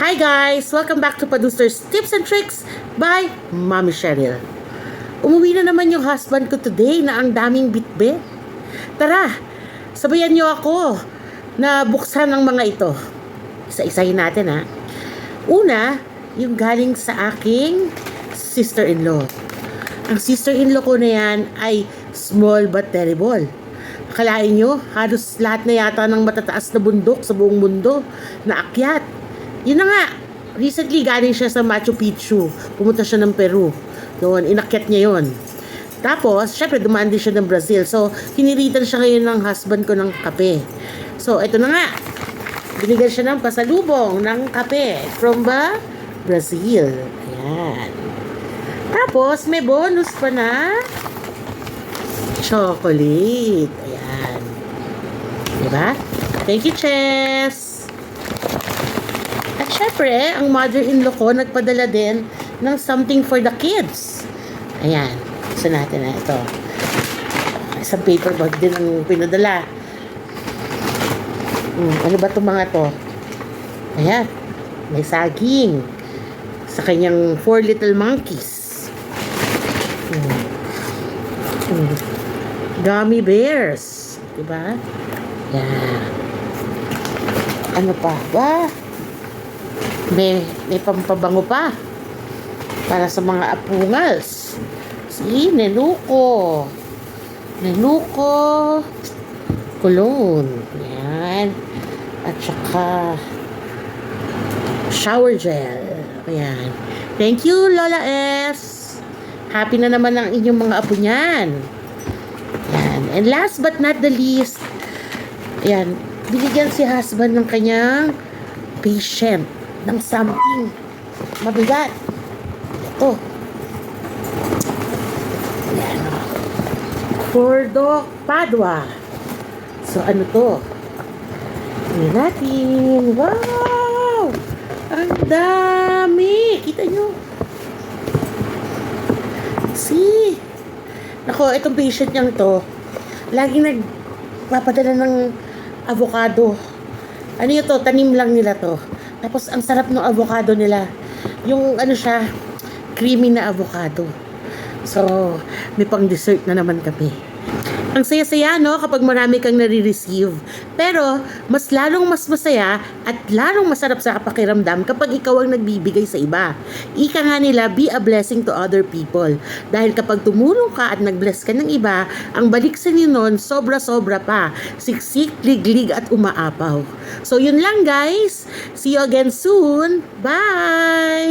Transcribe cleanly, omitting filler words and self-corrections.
Hi guys! Welcome back to Producer's Tips and Tricks by Mommy Cheryl. Umuwi na naman yung husband ko today na ang daming bitbit. Tara, sabayan niyo ako na buksan ang mga ito. Isa-isahin natin ha. Una, yung galing sa aking sister-in-law. Ang sister-in-law ko na yan ay small but terrible. Akalain nyo, halos lahat na yata ng matataas na bundok sa buong mundo na akyat. Yun na nga, recently galing siya sa Machu Picchu. Pumunta siya ng Peru. Doon, inakyat niya yon. Tapos, syempre, dumaan din siya ng Brazil. So, hiniritan siya ngayon ng husband ko ng kape. So, ito na nga. Binigyan siya ng pasalubong ng kape from Brazil. Ayan. Tapos, may bonus pa na chocolate. Ayan. Diba? Thank you, Chess. At syempre, ang mother-in-law ko nagpadala din ng something for the kids. Ayan. Gusto natin na ito. Isang paper bag din ang pinadala. Ano ba itong mga to? Ayan. May saging. Sa kanyang 4 little monkeys. Gummy bears. Diba? Ayan. Ano pa ba? May pampabango pa para sa mga apungals. Si Nenuco cologne. Ayan. At saka shower gel. Ayan. Thank you, Lola S. Happy na naman ang inyong mga apo niyan. Ayan. And last but not the least, ayan, binigyan si husband ng kanyang patient ng something mabigat. Ito. Ayan. Cordo Padua. So, ano to? Tingnan natin. Wow! Ang dami! Kita nyo? See? Nako, itong patient niyang to, laging nagpapadala ng avocado. Ano yun to? Tanim lang nila to. Tapos, ang sarap ng avocado nila. Yung, ano siya, creamy na avocado. So, may pang dessert na naman kami. Ang saya-saya, no? Kapag marami kang nare-receive. Pero, mas masaya at lalong masarap sa pakiramdam kapag ikaw ang nagbibigay sa iba. Ika nga nila, be a blessing to other people. Dahil kapag tumulong ka at nag-bless ka ng iba, ang balik sa inyo nun, sobra-sobra pa. Siksik, liglig at umaapaw. So, yun lang guys. See you again soon. Bye!